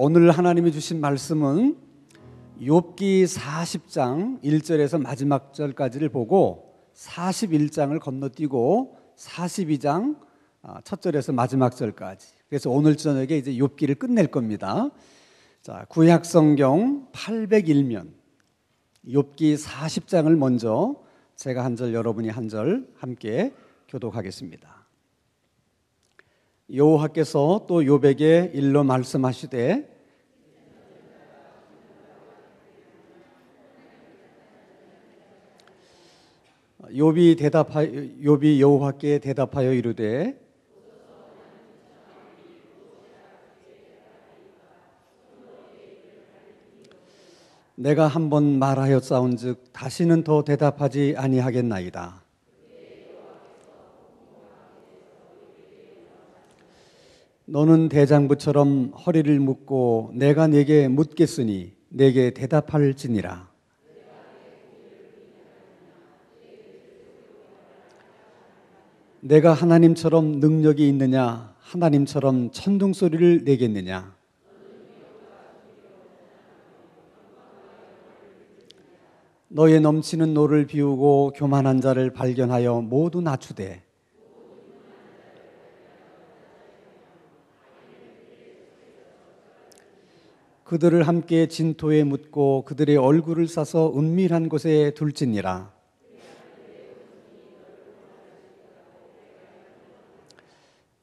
오늘 하나님이 주신 말씀은 욥기 40장 1절에서 마지막 절까지를 보고 41장을 건너뛰고 42장 첫 절에서 마지막 절까지. 그래서 오늘 저녁에 이제 욥기를 끝낼 겁니다. 자, 구약 성경 801면 욥기 40장을 먼저 제가 한 절, 여러분이 한 절 함께 교독하겠습니다. 여호와께서 또 욥에게 일러 말씀하시되 욥이 여호와께 대답하여 이르되 내가 한번 말하였사온즉 다시는 더 대답하지 아니하겠나이다. 너는 대장부처럼 허리를 묶고 내가 네게 묻겠으니 네게 대답할지니라. 내가 하나님처럼 능력이 있느냐? 하나님처럼 천둥소리를 내겠느냐? 너의 넘치는 노를 비우고 교만한 자를 발견하여 모두 낮추되 그들을 함께 진토에 묻고 그들의 얼굴을 싸서 은밀한 곳에 둘지니라.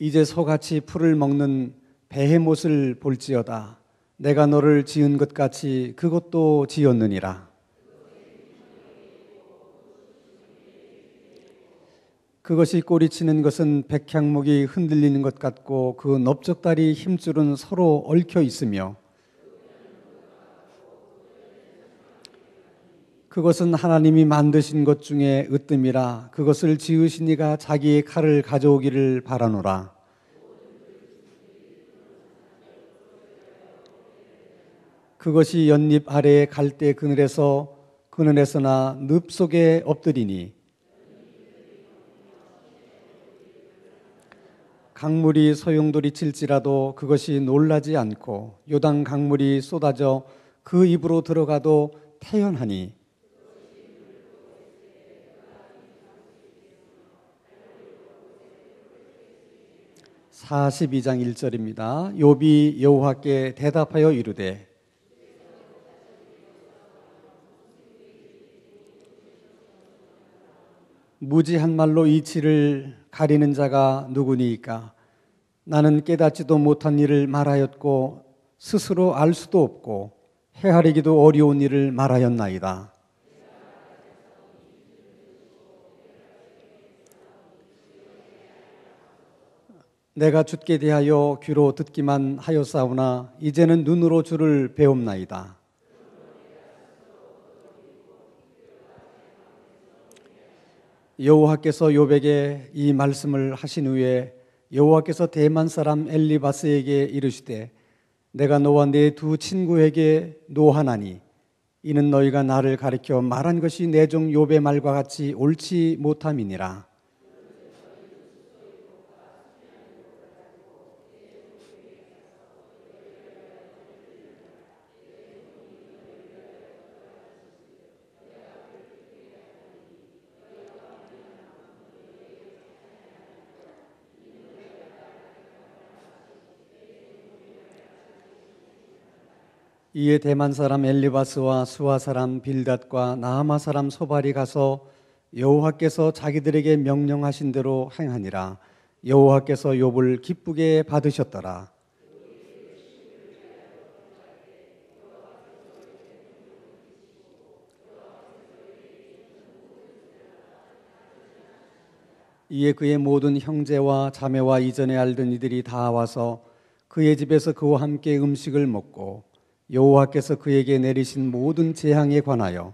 이제 소같이 풀을 먹는 베헤못을 볼지어다. 내가 너를 지은 것 같이 그것도 지었느니라. 그것이 꼬리치는 것은 백향목이 흔들리는 것 같고 그 넓적다리 힘줄은 서로 얽혀 있으며 그것은 하나님이 만드신 것 중에 으뜸이라. 그것을 지으신 이가 자기의 칼을 가져오기를 바라노라. 그것이 연잎 아래의 갈대 그늘에서나 늪 속에 엎드리니 강물이 소용돌이 칠지라도 그것이 놀라지 않고 요단 강물이 쏟아져 그 입으로 들어가도 태연하니 42장 1절입니다. 욥이 여호와께 대답하여 이르되 무지한 말로 이치를 가리는 자가 누구니이까? 나는 깨닫지도 못한 일을 말하였고 스스로 알 수도 없고 헤아리기도 어려운 일을 말하였나이다. 내가 주께 대하여 귀로 듣기만 하였사오나 이제는 눈으로 주를 배움나이다. 여호와께서 욥에게 이 말씀을 하신 후에 여호와께서 대만 사람 엘리바스에게 이르시되 내가 너와 네 두 친구에게 노하나니 이는 너희가 나를 가리켜 말한 것이 내 종 욥의 말과 같이 옳지 못함이니라. 이에 대만 사람 엘리바스와 수아 사람 빌닷과 나아마 사람 소발이 가서 여호와께서 자기들에게 명령하신 대로 행하니라. 여호와께서 욥을 기쁘게 받으셨더라. 이에 그의 모든 형제와 자매와 이전에 알던 이들이 다 와서 그의 집에서 그와 함께 음식을 먹고 여호와께서 그에게 내리신 모든 재앙에 관하여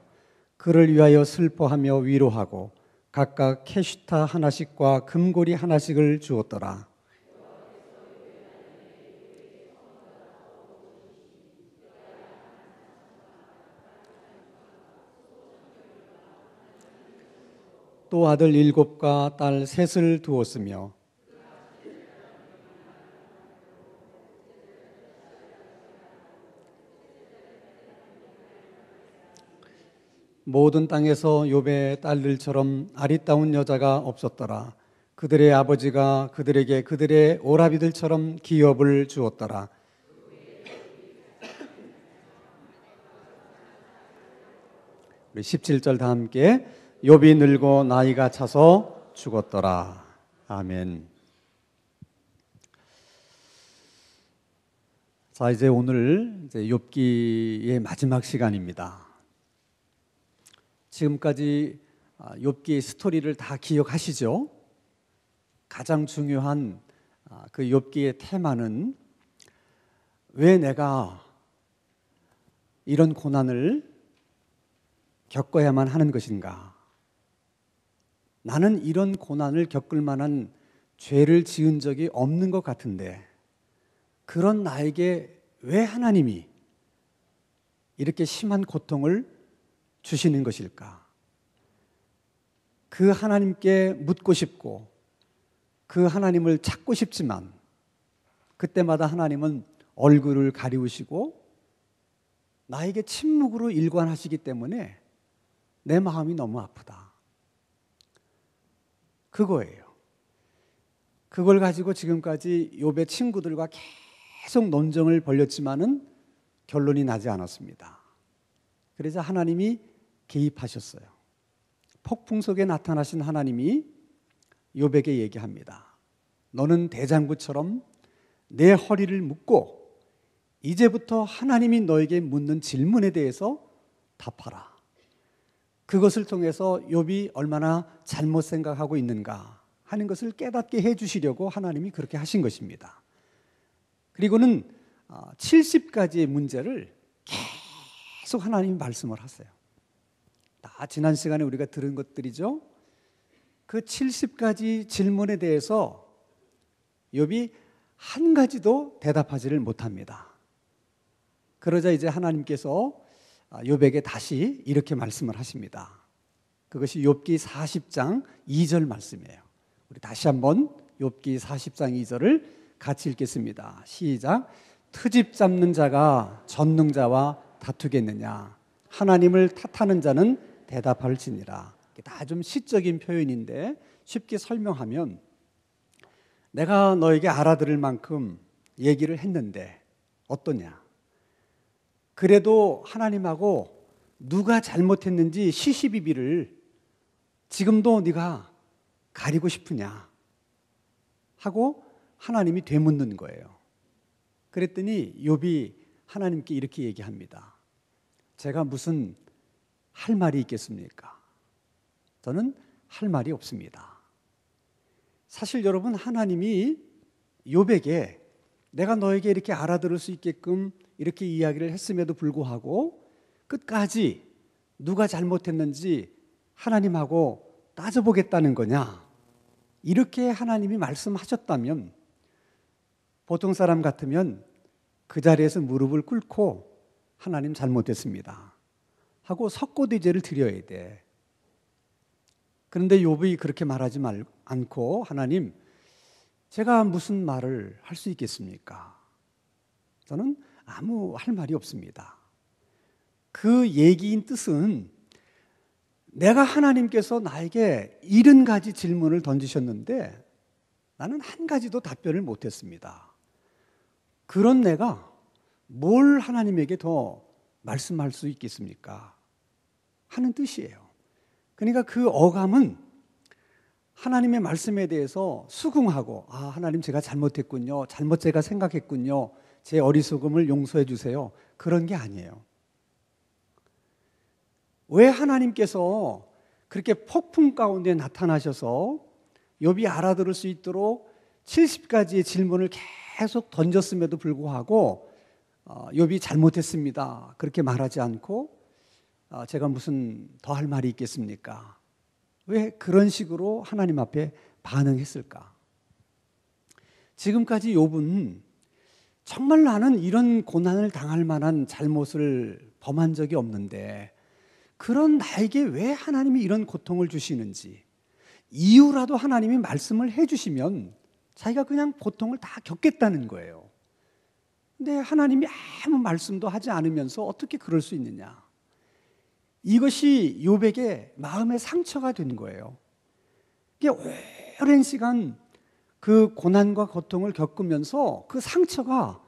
그를 위하여 슬퍼하며 위로하고 각각 캐시타 하나씩과 금고리 하나씩을 주었더라. 또 아들 7과 딸 3을 두었으며 모든 땅에서 욥의 딸들처럼 아리따운 여자가 없었더라. 그들의 아버지가 그들에게 그들의 오라비들처럼 기업을 주었더라. 우리 17절 다 함께. 욥이 늙고 나이가 차서 죽었더라. 아멘. 자, 이제 오늘 욥기의 마지막 시간입니다. 지금까지 욥기의 스토리를 다 기억하시죠? 가장 중요한 그 욥기의 테마는 왜 내가 이런 고난을 겪어야만 하는 것인가? 나는 이런 고난을 겪을 만한 죄를 지은 적이 없는 것 같은데 그런 나에게 왜 하나님이 이렇게 심한 고통을 주시는 것일까? 그 하나님께 묻고 싶고 그 하나님을 찾고 싶지만 그때마다 하나님은 얼굴을 가리우시고 나에게 침묵으로 일관하시기 때문에 내 마음이 너무 아프다. 그거예요. 그걸 가지고 지금까지 욥의 친구들과 계속 논쟁을 벌였지만은 결론이 나지 않았습니다. 그래서 하나님이 개입하셨어요. 폭풍 속에 나타나신 하나님이 욥에게 얘기합니다. 너는 대장구처럼 내 허리를 묶고 이제부터 하나님이 너에게 묻는 질문에 대해서 답하라. 그것을 통해서 욥이 얼마나 잘못 생각하고 있는가 하는 것을 깨닫게 해주시려고 하나님이 그렇게 하신 것입니다. 그리고는 70가지의 문제를 계속 하나님이 말씀을 하세요. 다 지난 시간에 우리가 들은 것들이죠. 그 70가지 질문에 대해서 욥이 한 가지도 대답하지를 못합니다. 그러자 이제 하나님께서 욥에게 다시 이렇게 말씀을 하십니다. 그것이 욥기 40장 2절 말씀이에요. 우리 다시 한번 욥기 40장 2절을 같이 읽겠습니다. 시작. 트집 잡는 자가 전능자와 다투겠느냐? 하나님을 탓하는 자는 대답할지니라. 다 좀 시적인 표현인데 쉽게 설명하면 내가 너에게 알아들을 만큼 얘기를 했는데 어떠냐? 그래도 하나님하고 누가 잘못했는지 시시비비를 지금도 네가 가리고 싶으냐 하고 하나님이 되묻는 거예요. 그랬더니 욥이 하나님께 이렇게 얘기합니다. 제가 무슨 할 말이 있겠습니까? 저는 할 말이 없습니다. 사실 여러분, 하나님이 욥에게 내가 너에게 이렇게 알아들을 수 있게끔 이렇게 이야기를 했음에도 불구하고 끝까지 누가 잘못했는지 하나님하고 따져보겠다는 거냐? 이렇게 하나님이 말씀하셨다면 보통 사람 같으면 그 자리에서 무릎을 꿇고 하나님 잘못했습니다 하고 석고대죄를 드려야 돼. 그런데 욥이 그렇게 말하지 않고 하나님, 제가 무슨 말을 할 수 있겠습니까? 저는 아무 할 말이 없습니다. 그 얘기인 뜻은 내가 하나님께서 나에게 70가지 질문을 던지셨는데 나는 한 가지도 답변을 못했습니다. 그런 내가 뭘 하나님에게 더 말씀할 수 있겠습니까? 하는 뜻이에요. 그러니까 그 어감은 하나님의 말씀에 대해서 수긍하고 하나님 제가 잘못했군요. 잘못 제가 생각했군요. 제 어리석음을 용서해 주세요. 그런 게 아니에요. 왜 하나님께서 그렇게 폭풍 가운데 나타나셔서 욥이 알아들을 수 있도록 70가지의 질문을 계속 던졌음에도 불구하고 욥이 잘못했습니다 그렇게 말하지 않고 제가 무슨 더 할 말이 있겠습니까? 왜 그런 식으로 하나님 앞에 반응했을까? 지금까지 욥은 정말 나는 이런 고난을 당할 만한 잘못을 범한 적이 없는데 그런 나에게 왜 하나님이 이런 고통을 주시는지 이유라도 하나님이 말씀을 해주시면 자기가 그냥 고통을 다 겪겠다는 거예요. 근데 하나님이 아무 말씀도 하지 않으면서 어떻게 그럴 수 있느냐? 이것이 욥에게 마음의 상처가 된 거예요. 이게 오랜 시간 그 고난과 고통을 겪으면서 그 상처가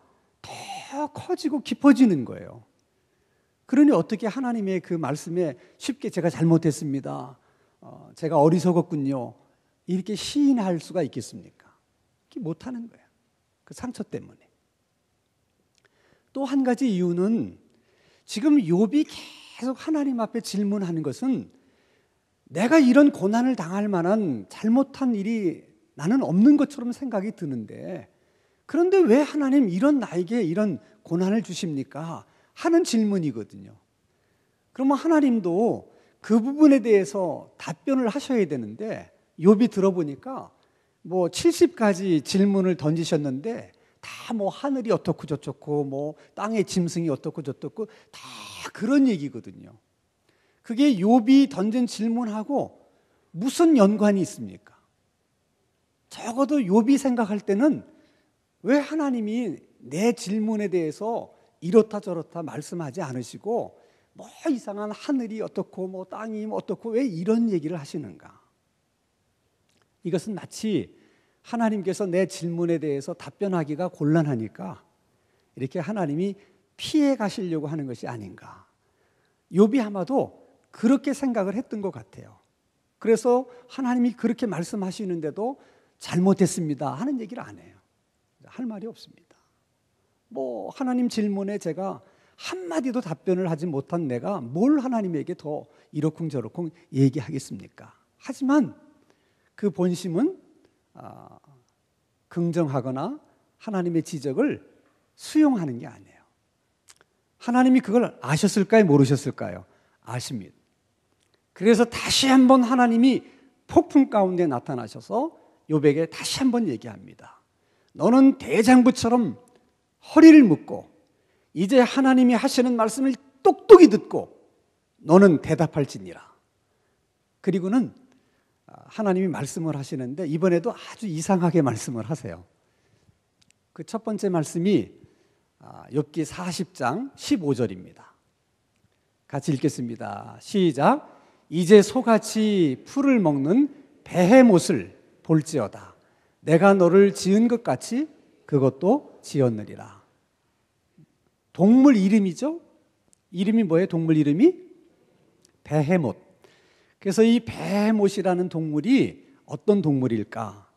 더 커지고 깊어지는 거예요. 그러니 어떻게 하나님의 그 말씀에 쉽게 제가 잘못했습니다, 제가 어리석었군요, 이렇게 시인할 수가 있겠습니까? 그렇게 못하는 거예요. 그 상처 때문에. 또 한 가지 이유는 지금 욥이 계속 하나님 앞에 질문하는 것은 내가 이런 고난을 당할 만한 잘못한 일이 나는 없는 것처럼 생각이 드는데, 그런데 왜 하나님 나에게 이런 고난을 주십니까? 하는 질문이거든요. 그러면 하나님도 그 부분에 대해서 답변을 하셔야 되는데, 욥이 들어보니까 뭐 70가지 질문을 던지셨는데 다 뭐 하늘이 어떻고 저쩌고 뭐 땅의 짐승이 어떻고 저떻고 다 그런 얘기거든요. 그게 욥이 던진 질문하고 무슨 연관이 있습니까? 적어도 욥이 생각할 때는 왜 하나님이 내 질문에 대해서 이렇다 저렇다 말씀하지 않으시고 뭐 이상한 하늘이 어떻고 뭐 땅이 어떻고 왜 이런 얘기를 하시는가? 이것은 마치 하나님께서 내 질문에 대해서 답변하기가 곤란하니까 이렇게 하나님이 피해 가시려고 하는 것이 아닌가. 욥이 아마도 그렇게 생각을 했던 것 같아요. 그래서 하나님이 그렇게 말씀하시는데도 잘못했습니다 하는 얘기를 안 해요. 할 말이 없습니다. 뭐 하나님 질문에 제가 한마디도 답변을 하지 못한 내가 뭘 하나님에게 더 이러쿵저러쿵 얘기하겠습니까? 하지만 그 본심은 긍정하거나 하나님의 지적을 수용하는 게 아니에요. 하나님이 그걸 아셨을까요? 모르셨을까요? 아십니다. 그래서 다시 한번 하나님이 폭풍 가운데 나타나셔서 욥에게 다시 한번 얘기합니다. 너는 대장부처럼 허리를 묶고 이제 하나님이 하시는 말씀을 똑똑히 듣고 너는 대답할지니라. 그리고는 하나님이 말씀을 하시는데 이번에도 아주 이상하게 말씀을 하세요. 그 첫 번째 말씀이 욥기 40장 15절입니다. 같이 읽겠습니다. 시작. 이제 소같이 풀을 먹는 베헤못을 볼지어다. 내가 너를 지은 것 같이 그것도 지었느리라. 동물 이름이죠. 이름이 뭐예요? 동물 이름이 베헤못. 그래서 이 베헤못이라는 동물이 어떤 동물일까?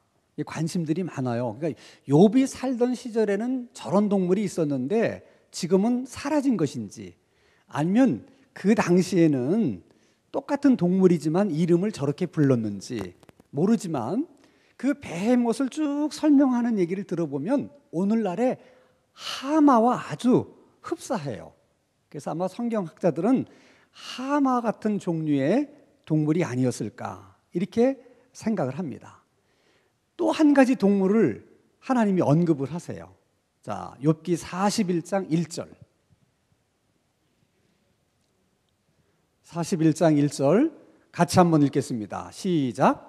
관심들이 많아요. 그러니까 욥이 살던 시절에는 저런 동물이 있었는데 지금은 사라진 것인지, 아니면 그 당시에는 똑같은 동물이지만 이름을 저렇게 불렀는지 모르지만 그 베헤못을 쭉 설명하는 얘기를 들어보면 오늘날의 하마와 아주 흡사해요. 그래서 아마 성경학자들은 하마 같은 종류의 동물이 아니었을까 이렇게 생각을 합니다. 또 한 가지 동물을 하나님이 언급을 하세요. 자, 욥기 41장 1절. 41장 1절 같이 한번 읽겠습니다. 시작.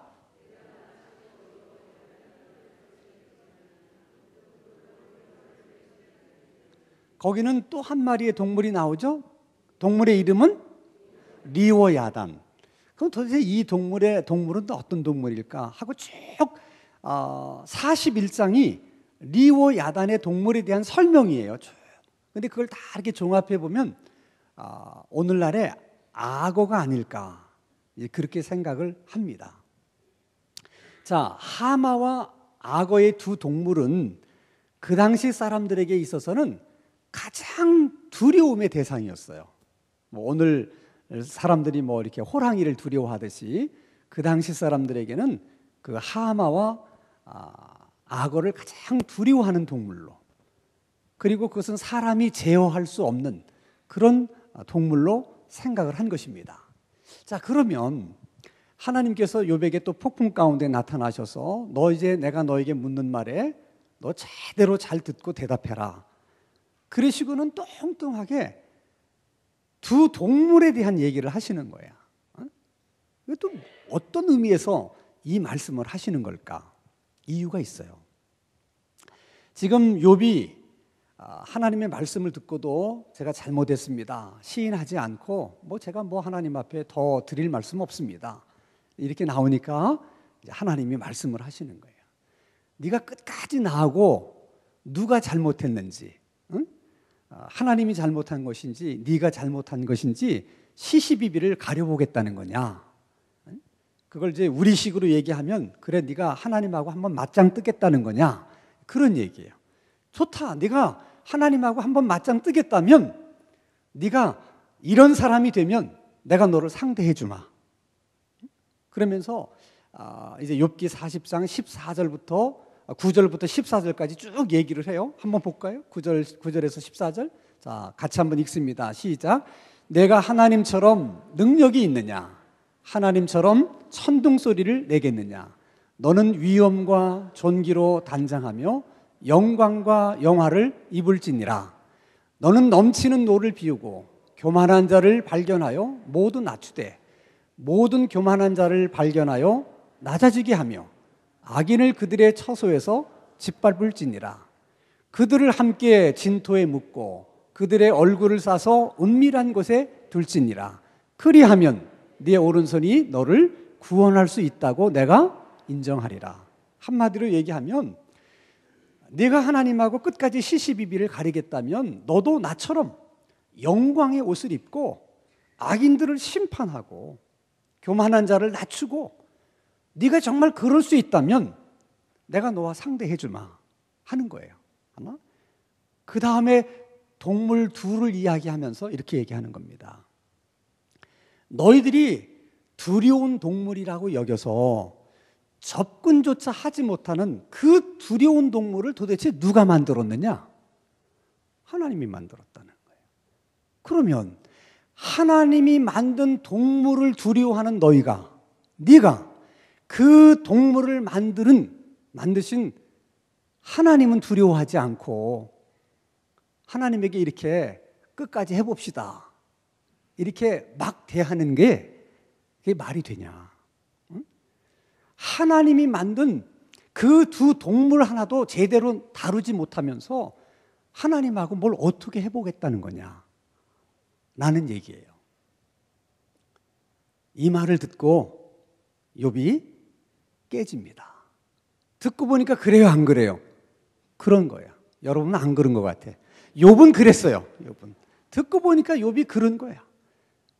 거기는 또 한 마리의 동물이 나오죠. 동물의 이름은 리워야단. 그럼 도대체 이 동물은 또 어떤 동물일까 하고 쭉 41장이 리워야단의 동물에 대한 설명이에요. 그런데 그걸 다 이렇게 종합해 보면 오늘날의 악어가 아닐까 그렇게 생각을 합니다. 자, 하마와 악어의 두 동물은 그 당시 사람들에게 있어서는 가장 두려움의 대상이었어요. 뭐 오늘 사람들이 뭐 이렇게 호랑이를 두려워하듯이 그 당시 사람들에게는 그 하마와 악어를 가장 두려워하는 동물로, 그리고 그것은 사람이 제어할 수 없는 그런 동물로 생각을 한 것입니다. 자, 그러면 하나님께서 욥에게 또 폭풍 가운데 나타나셔서 너 이제 내가 너에게 묻는 말에 너 제대로 잘 듣고 대답해라. 그러시고는 뚱뚱하게 두 동물에 대한 얘기를 하시는 거야. 또 어떤 의미에서 이 말씀을 하시는 걸까? 이유가 있어요. 지금 욥이 하나님의 말씀을 듣고도 제가 잘못했습니다, 시인하지 않고 제가 하나님 앞에 더 드릴 말씀 없습니다, 이렇게 나오니까 이제 하나님이 말씀을 하시는 거예요. 네가 끝까지 나하고 누가 잘못했는지, 응? 하나님이 잘못한 것인지 네가 잘못한 것인지 시시비비를 가려보겠다는 거냐. 그걸 이제 우리식으로 얘기하면 그래 네가 하나님하고 한번 맞짱 뜨겠다는 거냐, 그런 얘기예요. 좋다, 네가 하나님하고 한번 맞짱 뜨겠다면 네가 이런 사람이 되면 내가 너를 상대해 주마. 그러면서 이제 욥기 40장 14절부터 9절부터 14절까지 쭉 얘기를 해요. 한번 볼까요? 9절에서 14절. 자, 같이 한번 읽습니다. 시작. 내가 하나님처럼 능력이 있느냐? 하나님처럼 천둥 소리를 내겠느냐? 너는 위엄과 존귀로 단장하며 영광과 영화를 입을지니라. 너는 넘치는 노를 비우고 교만한 자를 발견하여 모두 낮추되 모든 교만한 자를 발견하여 낮아지게 하며 악인을 그들의 처소에서 짓밟을지니라. 그들을 함께 진토에 묻고 그들의 얼굴을 싸서 은밀한 곳에 둘지니라. 그리하면 네 오른손이 너를 구원할 수 있다고 내가 인정하리라. 한마디로 얘기하면 네가 하나님하고 끝까지 시시비비를 가리겠다면 너도 나처럼 영광의 옷을 입고 악인들을 심판하고 교만한 자를 낮추고 네가 정말 그럴 수 있다면 내가 너와 상대해 주마 하는 거예요. 하나? 그 다음에 동물 둘을 이야기하면서 이렇게 얘기하는 겁니다. 너희들이 두려운 동물이라고 여겨서 접근조차 하지 못하는 그 두려운 동물을 도대체 누가 만들었느냐? 하나님이 만들었다는 거예요. 그러면 하나님이 만든 동물을 두려워하는 너희가, 네가 그 동물을 만드신 하나님은 두려워하지 않고 하나님에게 이렇게 끝까지 해봅시다, 이렇게 막 대하는 게 그게 말이 되냐? 하나님이 만든 그 두 동물 하나도 제대로 다루지 못하면서 하나님하고 뭘 어떻게 해보겠다는 거냐? 라는 얘기예요. 이 말을 듣고 욥이 깨집니다. 듣고 보니까 그래요, 안 그래요? 그런 거예요. 여러분은 안 그런 것 같아. 욥은 그랬어요. 욥은 듣고 보니까 욥이 그런 거야.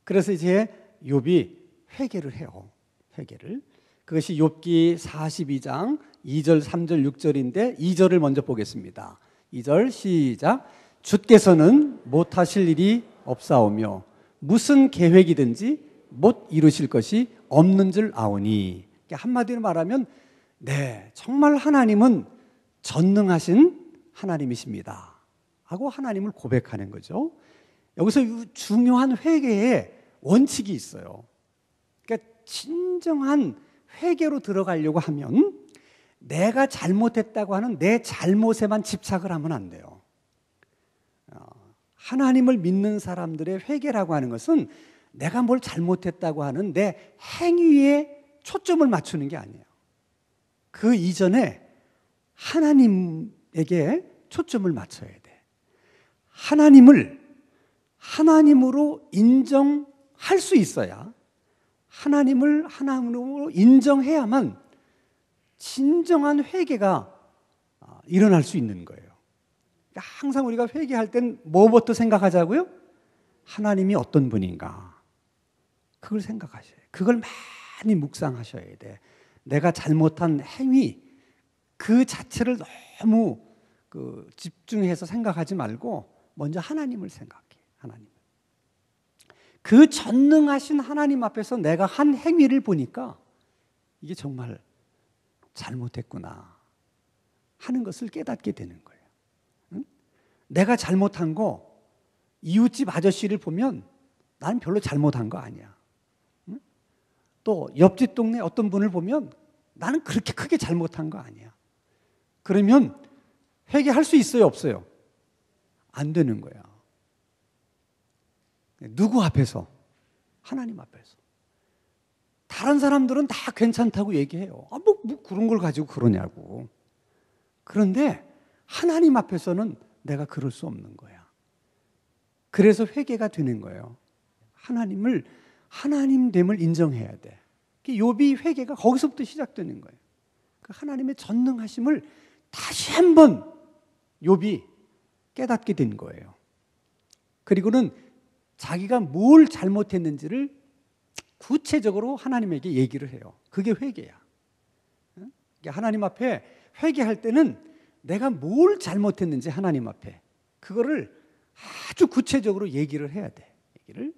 그래서 이제 욥이 회개를 해요. 회개를. 그것이 욥기 42장 2절, 3절, 6절인데 2절을 먼저 보겠습니다. 2절 시작. 주께서는 못하실 일이 없사오며 무슨 계획이든지 못 이루실 것이 없는 줄 아오니. 한마디로 말하면 네, 정말 하나님은 전능하신 하나님이십니다 하고 하나님을 고백하는 거죠. 여기서 중요한 회개의 원칙이 있어요. 그러니까 진정한 회개로 들어가려고 하면 내가 잘못했다고 하는 내 잘못에만 집착을 하면 안 돼요. 하나님을 믿는 사람들의 회개라고 하는 것은 내가 뭘 잘못했다고 하는 내 행위에 초점을 맞추는 게 아니에요. 그 이전에 하나님에게 초점을 맞춰야 돼. 하나님을 하나님으로 인정할 수 있어야, 하나님을 하나님으로 인정해야만 진정한 회개가 일어날 수 있는 거예요. 그러니까 항상 우리가 회개할 땐 뭐부터 생각하자고요? 하나님이 어떤 분인가? 그걸 생각하셔야 돼요. 그걸 많이 묵상하셔야 돼. 내가 잘못한 행위 그 자체를 너무 집중해서 생각하지 말고 먼저 하나님을 생각해. 하나님. 그 전능하신 하나님 앞에서 내가 한 행위를 보니까 이게 정말 잘못했구나 하는 것을 깨닫게 되는 거예요. 응? 내가 잘못한 거 이웃집 아저씨를 보면 나는 별로 잘못한 거 아니야. 응? 또 옆집 동네 어떤 분을 보면 나는 그렇게 크게 잘못한 거 아니야. 그러면 회개할 수 있어요, 없어요? 안 되는 거야. 누구 앞에서? 하나님 앞에서. 다른 사람들은 다 괜찮다고 얘기해요. 뭐 그런 걸 가지고 그러냐고. 그런데 하나님 앞에서는 내가 그럴 수 없는 거야. 그래서 회개가 되는 거예요. 하나님을 하나님됨을 인정해야 돼. 욥이 회개가 거기서부터 시작되는 거예요. 그 하나님의 전능하심을 다시 한번 욥이 깨닫게 된 거예요. 그리고는 자기가 뭘 잘못했는지를 구체적으로 하나님에게 얘기를 해요. 그게 회개야. 하나님 앞에 회개할 때는 내가 뭘 잘못했는지 하나님 앞에 그거를 아주 구체적으로 얘기를 해야 돼. 얘기를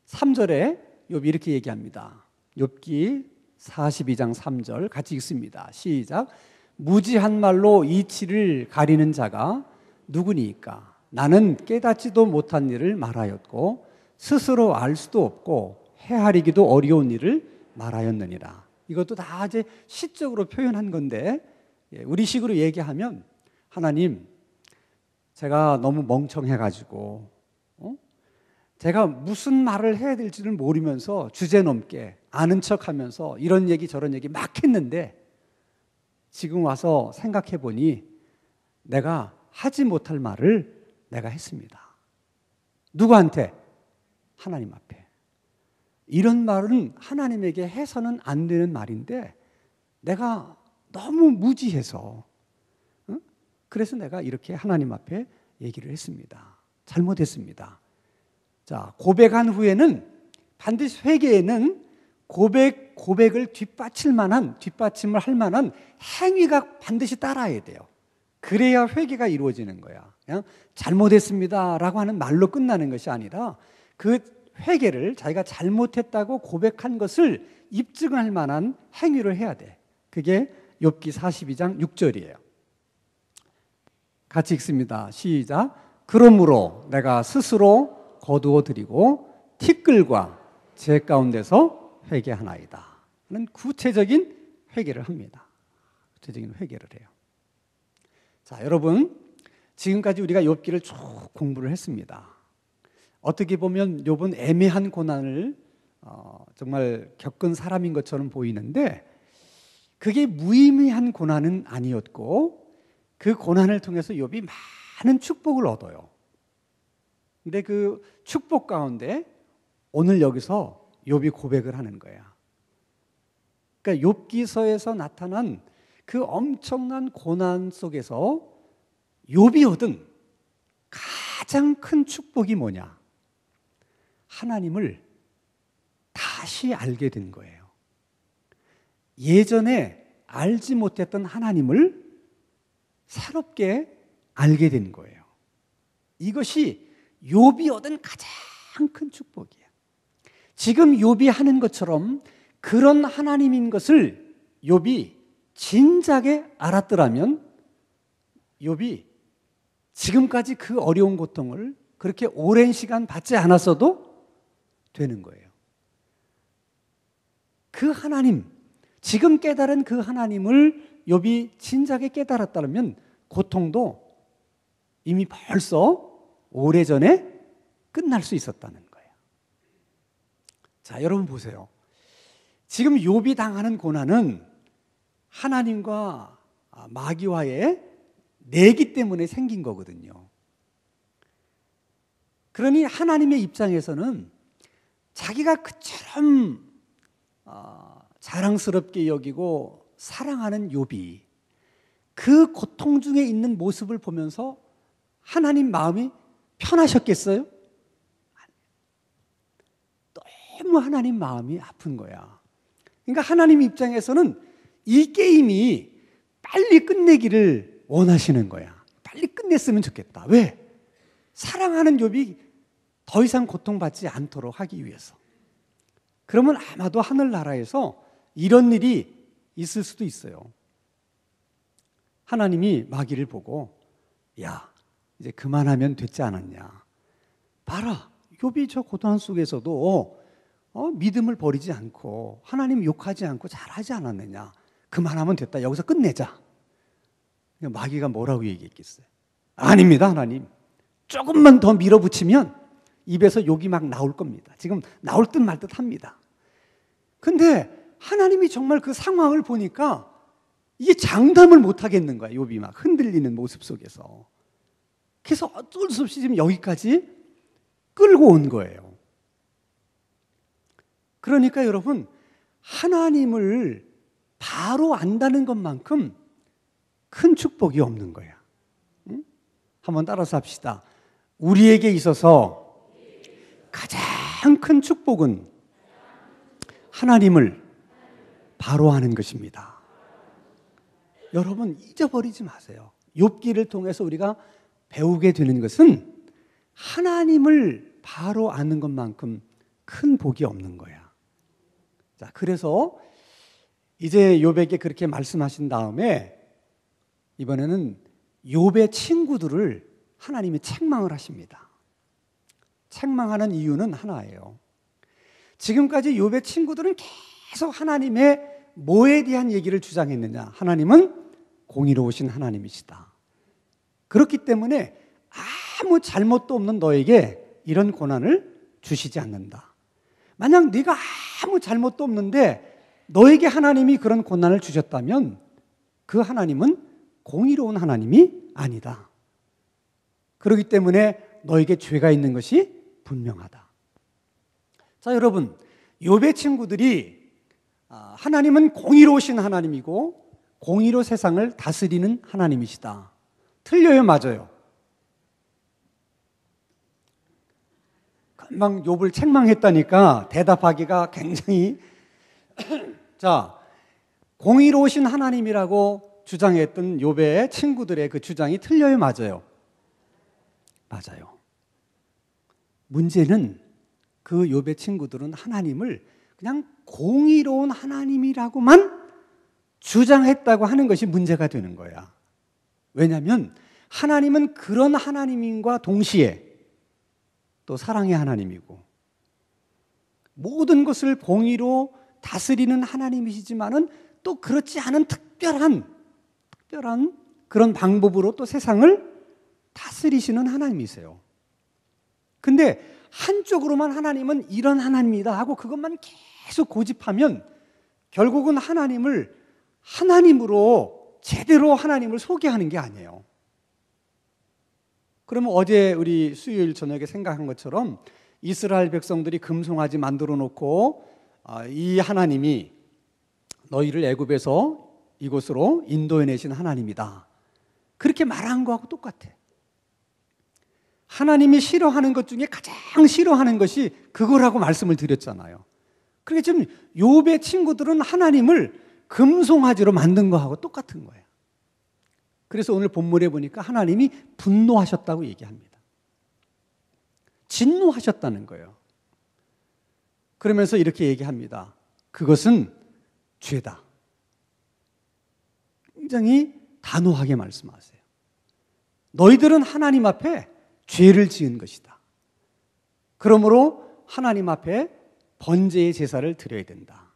3절에 욥이 이렇게 얘기합니다. 욥기 42장 3절 같이 읽습니다. 시작. 무지한 말로 이치를 가리는 자가 누구니까? 나는 깨닫지도 못한 일을 말하였고 스스로 알 수도 없고 헤아리기도 어려운 일을 말하였느니라. 이것도 다 이제 시적으로 표현한 건데 우리식으로 얘기하면 하나님 제가 너무 멍청해가지고 제가 무슨 말을 해야 될지를 모르면서 주제넘게 아는 척하면서 이런 얘기 저런 얘기 막 했는데 지금 와서 생각해 보니 내가 하지 못할 말을 내가 했습니다. 누구한테? 하나님 앞에. 이런 말은 하나님에게 해서는 안 되는 말인데 내가 너무 무지해서 그래서 내가 이렇게 하나님 앞에 얘기를 했습니다. 잘못했습니다. 자, 고백한 후에는 반드시 회개에는 고백을 뒷받침을 할 만한 행위가 반드시 따라야 돼요. 그래야 회개가 이루어지는 거야. 그냥 잘못했습니다라고 하는 말로 끝나는 것이 아니라 그 회개를 자기가 잘못했다고 고백한 것을 입증할 만한 행위를 해야 돼. 그게 욥기 42장 6절이에요. 같이 읽습니다. 시작. 그러므로 내가 스스로 거두어 드리고 티끌과 제 가운데서 회개하나이다. 는 구체적인 회개를 합니다. 구체적인 회개를 해요. 자, 여러분 지금까지 우리가 욥기를 쭉 공부를 했습니다. 어떻게 보면 욥은 애매한 고난을 정말 겪은 사람인 것처럼 보이는데 그게 무의미한 고난은 아니었고 그 고난을 통해서 욥이 많은 축복을 얻어요. 근데 그 축복 가운데 오늘 여기서 욥이 고백을 하는 거야. 그러니까 욥기서에서 나타난 그 엄청난 고난 속에서 욥이 얻은 가장 큰 축복이 뭐냐? 하나님을 다시 알게 된 거예요. 예전에 알지 못했던 하나님을 새롭게 알게 된 거예요. 이것이 욥이 얻은 가장 큰 축복이에요. 지금 욥이 하는 것처럼 그런 하나님인 것을 욥이 진작에 알았더라면 욥이 지금까지 그 어려운 고통을 그렇게 오랜 시간 받지 않았어도 되는 거예요. 그 하나님, 지금 깨달은 그 하나님을 욥이 진작에 깨달았다면 고통도 이미 벌써 오래전에 끝날 수 있었다는 거예요. 자, 여러분 보세요. 지금 욥이 당하는 고난은 하나님과 마귀와의 내기 때문에 생긴 거거든요. 그러니 하나님의 입장에서는 자기가 그처럼 자랑스럽게 여기고 사랑하는 욥이 그 고통 중에 있는 모습을 보면서 하나님 마음이 편하셨겠어요? 너무 하나님 마음이 아픈 거야. 그러니까 하나님 입장에서는 이 게임이 빨리 끝내기를 원하시는 거야. 빨리 끝냈으면 좋겠다. 왜? 사랑하는 욥이 더 이상 고통받지 않도록 하기 위해서. 그러면 아마도 하늘나라에서 이런 일이 있을 수도 있어요. 하나님이 마귀를 보고 야, 이제 그만하면 됐지 않았냐. 봐라, 욥이 저 고난 속에서도 믿음을 버리지 않고 하나님 욕하지 않고 잘하지 않았느냐. 그만하면 됐다. 여기서 끝내자. 마귀가 뭐라고 얘기했겠어요? 아닙니다, 하나님. 조금만 더 밀어붙이면 입에서 욕이 막 나올 겁니다. 지금 나올 듯 말 듯 합니다. 근데 하나님이 정말 그 상황을 보니까 이게 장담을 못 하겠는 거야. 욥이 막 흔들리는 모습 속에서. 그래서 어쩔 수 없이 지금 여기까지 끌고 온 거예요. 그러니까 여러분, 하나님을 바로 안다는 것만큼 큰 축복이 없는 거야. 응? 한번 따라서 합시다. 우리에게 있어서 가장 큰 축복은 하나님을 바로 아는 것입니다. 여러분, 잊어버리지 마세요. 욥기를 통해서 우리가 배우게 되는 것은 하나님을 바로 아는 것만큼 큰 복이 없는 거야. 자, 그래서 이제 욥에게 그렇게 말씀하신 다음에 이번에는 욥의 친구들을 하나님이 책망을 하십니다. 책망하는 이유는 하나예요. 지금까지 욥의 친구들은 계속 하나님의 뭐에 대한 얘기를 주장했느냐? 하나님은 공의로우신 하나님이시다. 그렇기 때문에 아무 잘못도 없는 너에게 이런 고난을 주시지 않는다. 만약 네가 아무 잘못도 없는데 너에게 하나님이 그런 고난을 주셨다면 그 하나님은 공의로운 하나님이 아니다. 그렇기 때문에 너에게 죄가 있는 것이 분명하다. 자, 여러분, 욥의 친구들이 하나님은 공의로우신 하나님이고 공의로 세상을 다스리는 하나님이시다. 틀려요, 맞아요? 금방 욥을 책망했다니까 대답하기가 굉장히 자, 공의로우신 하나님이라고 주장했던 욥의 친구들의 그 주장이 틀려요, 맞아요? 맞아요. 문제는 그 욥의 친구들은 하나님을 그냥 공의로운 하나님이라고만 주장했다고 하는 것이 문제가 되는 거야. 왜냐하면 하나님은 그런 하나님과 동시에 또 사랑의 하나님이고 모든 것을 공의로 다스리는 하나님이시지만은 또 그렇지 않은 특별한 그런 방법으로 또 세상을 다스리시는 하나님이세요. 근데 한쪽으로만 하나님은 이런 하나님이다 하고 그것만 계속 고집하면 결국은 하나님을 하나님으로 제대로 하나님을 소개하는 게 아니에요. 그러면 어제 우리 수요일 저녁에 생각한 것처럼 이스라엘 백성들이 금송아지 만들어 놓고 이 하나님이 너희를 애굽에서 이곳으로 인도해 내신 하나님이다. 그렇게 말한 거하고 똑같아. 하나님이 싫어하는 것 중에 가장 싫어하는 것이 그거라고 말씀을 드렸잖아요. 그러니까 지금 욥의 친구들은 하나님을 금송아지로 만든 거하고 똑같은 거예요. 그래서 오늘 본문에 보니까 하나님이 분노하셨다고 얘기합니다. 진노하셨다는 거예요. 그러면서 이렇게 얘기합니다. 그것은 죄다. 굉장히 단호하게 말씀하세요. 너희들은 하나님 앞에 죄를 지은 것이다. 그러므로 하나님 앞에 번제의 제사를 드려야 된다.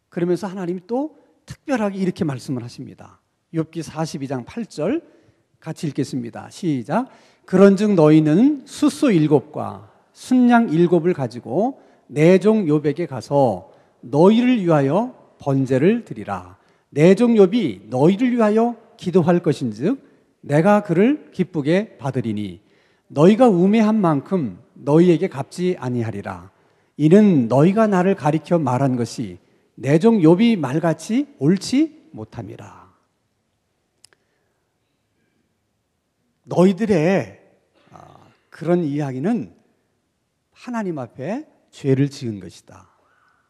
그러면서 하나님이 또 특별하게 이렇게 말씀을 하십니다. 욥기 42장 8절 같이 읽겠습니다. 시작. 그런즉 너희는 숫소 7과 순양 7을 가지고 내 종 욥에게 가서 너희를 위하여 번제를 드리라. 내 종 욥이 너희를 위하여 기도할 것인즉 내가 그를 기쁘게 받으리니 너희가 우매한 만큼 너희에게 갚지 아니하리라. 이는 너희가 나를 가리켜 말한 것이 내 종 욥이 말같이 옳지 못함이라. 너희들의 그런 이야기는 하나님 앞에 죄를 지은 것이다.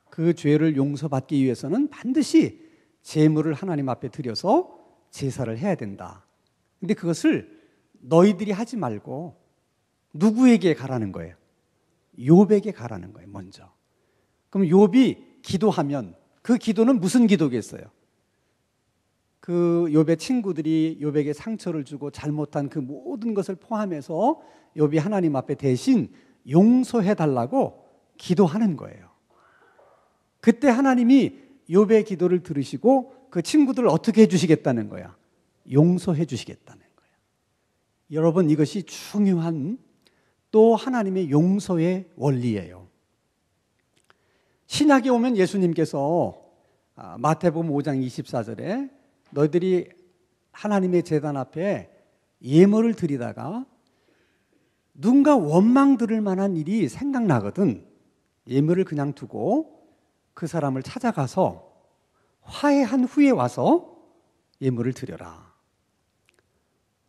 그 죄를 용서받기 위해서는 반드시 제물을 하나님 앞에 드려서 제사를 해야 된다. 근데 그것을 너희들이 하지 말고 누구에게 가라는 거예요? 욥에게 가라는 거예요, 먼저. 그럼 욥이 기도하면 그 기도는 무슨 기도겠어요? 그 욥의 친구들이 욥에게 상처를 주고 잘못한 그 모든 것을 포함해서 욥이 하나님 앞에 대신 용서해 달라고 기도하는 거예요. 그때 하나님이 욥의 기도를 들으시고 그 친구들을 어떻게 해주시겠다는 거야? 용서해 주시겠다는 거예요. 여러분, 이것이 중요한 또 하나님의 용서의 원리예요. 신약에 오면 예수님께서 마태복음 5장 24절에 너희들이 하나님의 제단 앞에 예물을 드리다가 누군가 원망 들을 만한 일이 생각나거든 예물을 그냥 두고 그 사람을 찾아가서 화해한 후에 와서 예물을 드려라.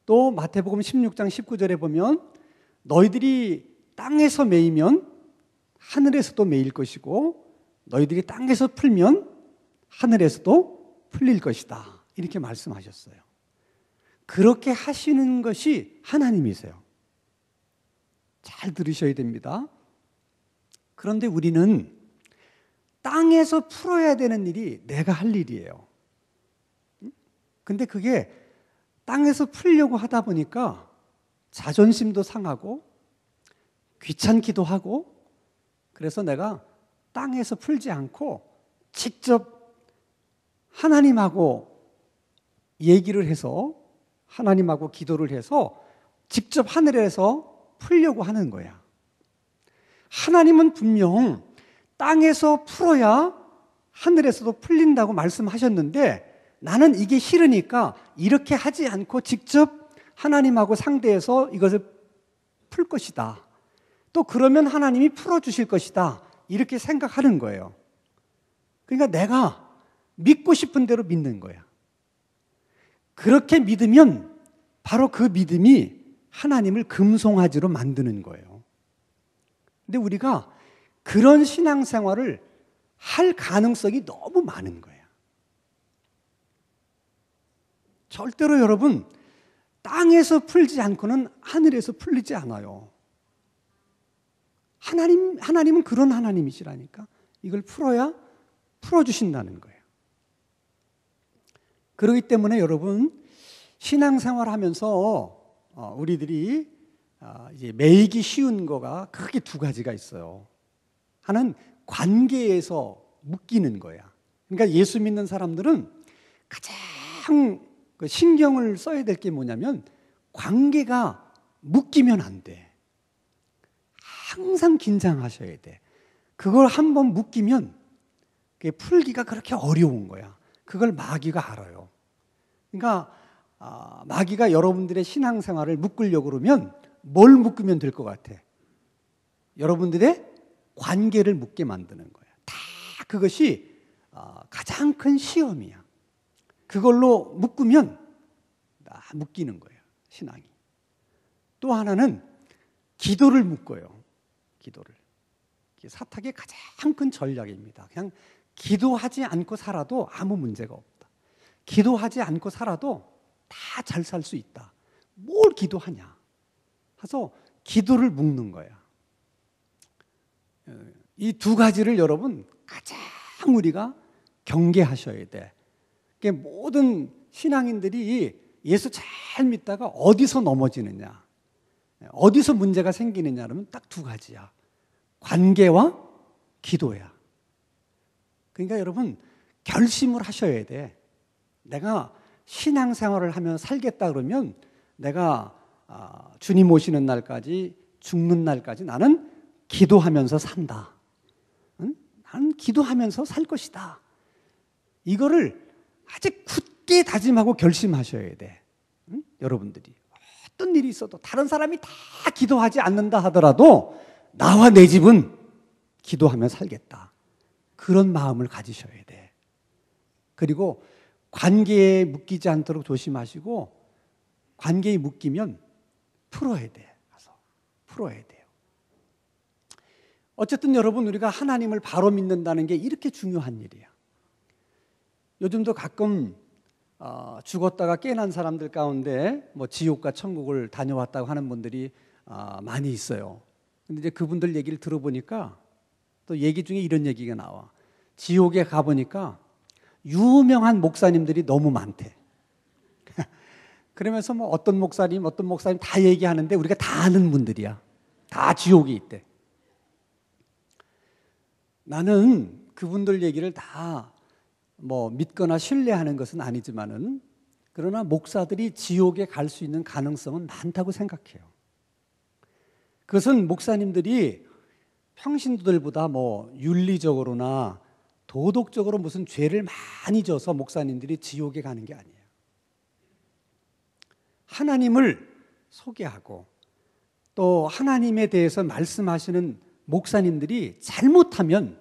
또 마태복음 16장 19절에 보면 너희들이 땅에서 매이면 하늘에서도 매일 것이고 너희들이 땅에서 풀면 하늘에서도 풀릴 것이다. 이렇게 말씀하셨어요. 그렇게 하시는 것이 하나님이세요. 잘 들으셔야 됩니다. 그런데 우리는 땅에서 풀어야 되는 일이 내가 할 일이에요. 근데 그게 땅에서 풀려고 하다 보니까 자존심도 상하고 귀찮기도 하고 그래서 내가 땅에서 풀지 않고 직접 하나님하고 얘기를 해서 하나님하고 기도를 해서 직접 하늘에서 풀려고 하는 거야. 하나님은 분명 땅에서 풀어야 하늘에서도 풀린다고 말씀하셨는데 나는 이게 싫으니까 이렇게 하지 않고 직접 하나님하고 상대해서 이것을 풀 것이다. 또 그러면 하나님이 풀어주실 것이다. 이렇게 생각하는 거예요. 그러니까 내가 믿고 싶은 대로 믿는 거야. 그렇게 믿으면 바로 그 믿음이 하나님을 금송아지로 만드는 거예요. 근데 우리가 그런 신앙생활을 할 가능성이 너무 많은 거예요. 절대로 여러분 땅에서 풀지 않고는 하늘에서 풀리지 않아요. 하나님은 그런 하나님이시라니까. 이걸 풀어야 풀어주신다는 거예요. 그렇기 때문에 여러분 신앙생활 하면서 우리들이 이제 매이기 쉬운 거가 크게 두 가지가 있어요. 하나는 관계에서 묶이는 거야. 그러니까 예수 믿는 사람들은 가장 신경을 써야 될 게 뭐냐면 관계가 묶이면 안 돼. 항상 긴장하셔야 돼. 그걸 한번 묶이면 그게 풀기가 그렇게 어려운 거야. 그걸 마귀가 알아요. 그러니까 마귀가 여러분들의 신앙생활을 묶으려고 그러면 뭘 묶으면 될 것 같아? 여러분들의 관계를 묶게 만드는 거야. 다 그것이 가장 큰 시험이야. 그걸로 묶으면 다 묶이는 거예요. 신앙이. 또 하나는 기도를 묶어요. 기도를. 사탄의 가장 큰 전략입니다. 그냥 기도하지 않고 살아도 아무 문제가 없다. 기도하지 않고 살아도 다 잘 살 수 있다. 뭘 기도하냐? 해서 기도를 묶는 거야. 이 두 가지를 여러분 가장 우리가 경계하셔야 돼. 모든 신앙인들이 예수 잘 믿다가 어디서 넘어지느냐, 어디서 문제가 생기느냐 그러면 딱 두 가지야. 관계와 기도야. 그러니까 여러분 결심을 하셔야 돼. 내가 신앙생활을 하며 살겠다 그러면 내가 주님 오시는 날까지 죽는 날까지 나는 기도하면서 산다. 응? 나는 기도하면서 살 것이다. 이거를 아주 굳게 다짐하고 결심하셔야 돼. 응? 여러분들이 어떤 일이 있어도 다른 사람이 다 기도하지 않는다 하더라도 나와 내 집은 기도하며 살겠다. 그런 마음을 가지셔야 돼. 그리고 관계에 묶이지 않도록 조심하시고 관계에 묶이면 풀어야 돼. 가서 풀어야 돼요. 어쨌든 여러분 우리가 하나님을 바로 믿는다는 게 이렇게 중요한 일이야. 요즘도 가끔 죽었다가 깨난 사람들 가운데 뭐 지옥과 천국을 다녀왔다고 하는 분들이 많이 있어요. 근데 이제 그분들 얘기를 들어보니까 또 얘기 중에 이런 얘기가 나와. 지옥에 가보니까 유명한 목사님들이 너무 많대. 그러면서 뭐 어떤 목사님 다 얘기하는데 우리가 다 아는 분들이야. 다 지옥에 있대. 나는 그분들 얘기를 다 뭐 믿거나 신뢰하는 것은 아니지만은 그러나 목사들이 지옥에 갈 수 있는 가능성은 많다고 생각해요. 그것은 목사님들이 평신도들보다 뭐 윤리적으로나 도덕적으로 무슨 죄를 많이 져서 목사님들이 지옥에 가는 게 아니에요. 하나님을 소개하고 또 하나님에 대해서 말씀하시는 목사님들이 잘못하면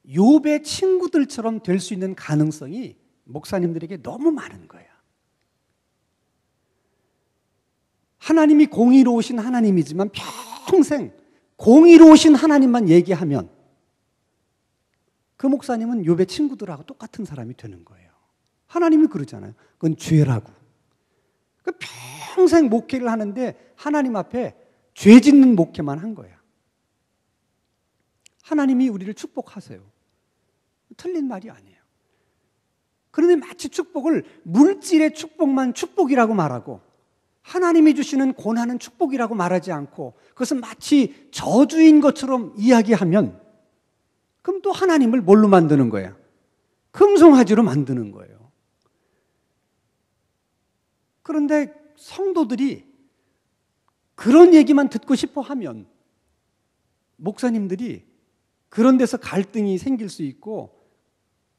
욥의 친구들처럼 될 수 있는 가능성이 목사님들에게 너무 많은 거야. 하나님이 공의로우신 하나님이지만 평생 공의로우신 하나님만 얘기하면 그 목사님은 욥의 친구들하고 똑같은 사람이 되는 거예요. 하나님이 그러잖아요. 그건 죄라고. 평생 목회를 하는데 하나님 앞에 죄 짓는 목회만 한 거야. 하나님이 우리를 축복하세요. 틀린 말이 아니에요. 그런데 마치 축복을 물질의 축복만 축복이라고 말하고 하나님이 주시는 고난은 축복이라고 말하지 않고 그것은 마치 저주인 것처럼 이야기하면 그럼 또 하나님을 뭘로 만드는 거야? 금송아지로 만드는 거예요. 그런데 성도들이 그런 얘기만 듣고 싶어 하면 목사님들이 그런 데서 갈등이 생길 수 있고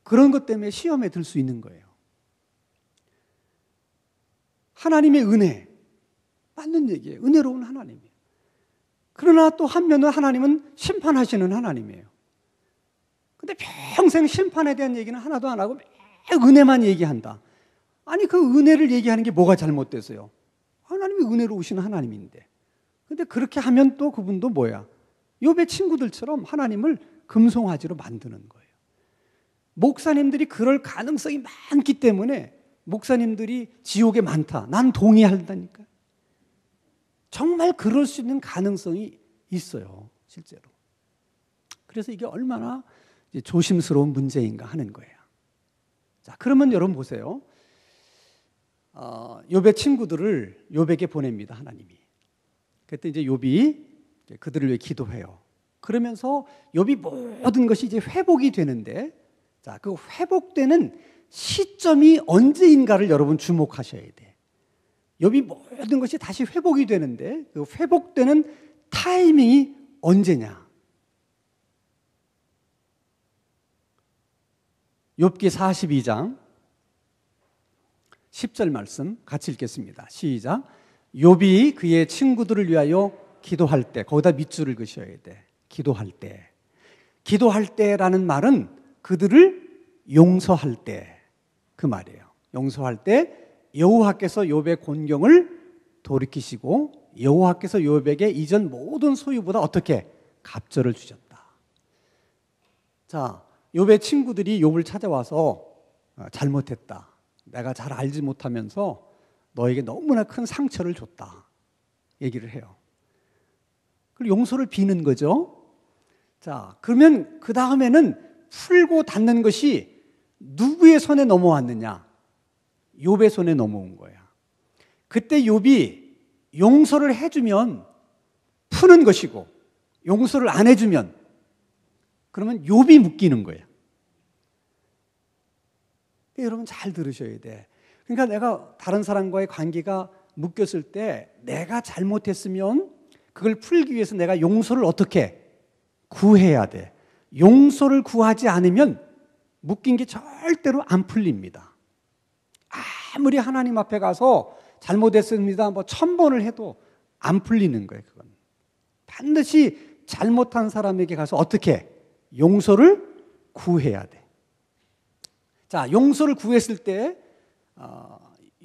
그런 것 때문에 시험에 들 수 있는 거예요. 하나님의 은혜, 맞는 얘기예요. 은혜로운 하나님이에요. 그러나 또 한면은 하나님은 심판하시는 하나님이에요. 근데 평생 심판에 대한 얘기는 하나도 안 하고 매일 은혜만 얘기한다. 아니 그 은혜를 얘기하는 게 뭐가 잘못돼서요? 하나님이 은혜로우신 하나님인데. 근데 그렇게 하면 또 그분도 뭐야? 욥의 친구들처럼 하나님을 금송아지로 만드는 거예요. 목사님들이 그럴 가능성이 많기 때문에 목사님들이 지옥에 많다. 난 동의한다니까. 정말 그럴 수 있는 가능성이 있어요. 실제로. 그래서 이게 얼마나 조심스러운 문제인가 하는 거예요. 자, 그러면 여러분 보세요. 욥의 친구들을 욥에게 보냅니다. 하나님이. 그때 이제 욥이 그들을 위해 기도해요. 그러면서 욥이 모든 것이 이제 회복이 되는데, 자, 그 회복되는 시점이 언제인가를 여러분 주목하셔야 돼. 욥이 모든 것이 다시 회복이 되는데 그 회복되는 타이밍이 언제냐? 욥기 42장 10절 말씀 같이 읽겠습니다. 시작. 욥이 그의 친구들을 위하여 기도할 때, 거기다 밑줄을 그으셔야 돼. 기도할 때. 기도할 때라는 말은 그들을 용서할 때 그 말이에요. 용서할 때 여호와께서 욥의 곤경을 돌이키시고 여호와께서 욥에게 이전 모든 소유보다 어떻게 갑절을 주셨다. 자, 욥의 친구들이 욥을 찾아와서 잘못했다. 내가 잘 알지 못하면서 너에게 너무나 큰 상처를 줬다. 얘기를 해요. 그리고 용서를 비는 거죠. 자, 그러면 그 다음에는 풀고 닫는 것이 누구의 손에 넘어왔느냐? 욥의 손에 넘어온 거야. 그때 욥이 용서를 해주면 푸는 것이고 용서를 안 해주면 그러면 욥이 묶이는 거야. 여러분 잘 들으셔야 돼. 그러니까 내가 다른 사람과의 관계가 묶였을 때 내가 잘못했으면 그걸 풀기 위해서 내가 용서를 어떻게 구해야 돼. 용서를 구하지 않으면 묶인 게 절대로 안 풀립니다. 아무리 하나님 앞에 가서 잘못했습니다 1000번을 해도 안 풀리는 거예요. 그건 반드시 잘못한 사람에게 가서 어떻게 용서를 구해야 돼. 자, 용서를 구했을 때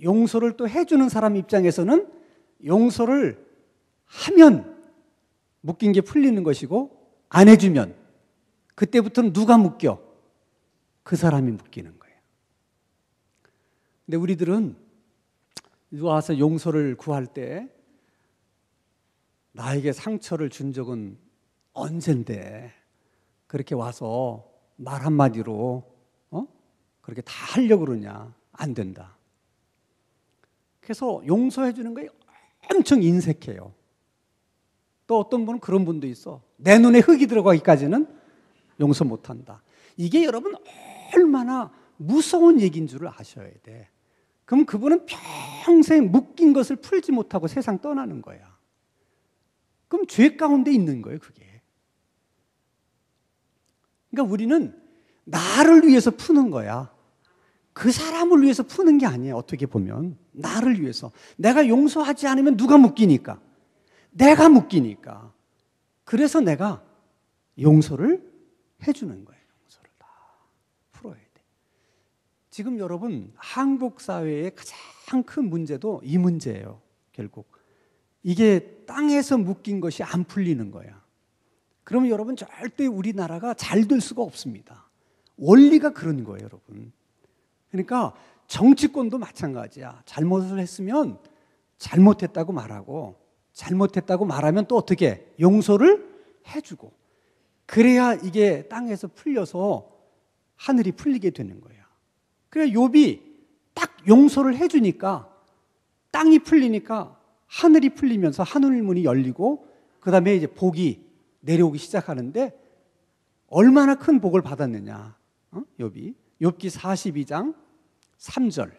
용서를 또 해주는 사람 입장에서는 용서를 하면 묶인 게 풀리는 것이고 안 해주면 그때부터는 누가 묶여? 그 사람이 묶이는 거예요. 근데 우리들은 누가 와서 용서를 구할 때 나에게 상처를 준 적은 언젠데 그렇게 와서 말 한마디로 그렇게 다 하려고 그러냐? 안 된다. 그래서 용서해 주는 거에 엄청 인색해요. 또 어떤 분은 그런 분도 있어. 내 눈에 흙이 들어가기까지는 용서 못한다. 이게 여러분 얼마나 무서운 얘기인 줄을 아셔야 돼. 그럼 그분은 평생 묶인 것을 풀지 못하고 세상 떠나는 거야. 그럼 죄 가운데 있는 거예요, 그게. 그러니까 우리는 나를 위해서 푸는 거야. 그 사람을 위해서 푸는 게 아니에요. 어떻게 보면 나를 위해서. 내가 용서하지 않으면 누가 묶이니까. 내가 묶이니까. 그래서 내가 용서를 해주는 거예요. 용서를 다 풀어야 돼. 지금 여러분 한국 사회의 가장 큰 문제도 이 문제예요. 결국 이게 땅에서 묶인 것이 안 풀리는 거야. 그러면 여러분 절대 우리나라가 잘 될 수가 없습니다. 원리가 그런 거예요, 여러분. 그러니까 정치권도 마찬가지야. 잘못을 했으면 잘못했다고 말하고, 잘못했다고 말하면 또 어떻게 용서를 해주고, 그래야 이게 땅에서 풀려서 하늘이 풀리게 되는 거야. 그래 욥이 딱 용서를 해주니까 땅이 풀리니까 하늘이 풀리면서 하늘문이 열리고 그 다음에 이제 복이 내려오기 시작하는데 얼마나 큰 복을 받았느냐. 욥이 욥기 42장 3절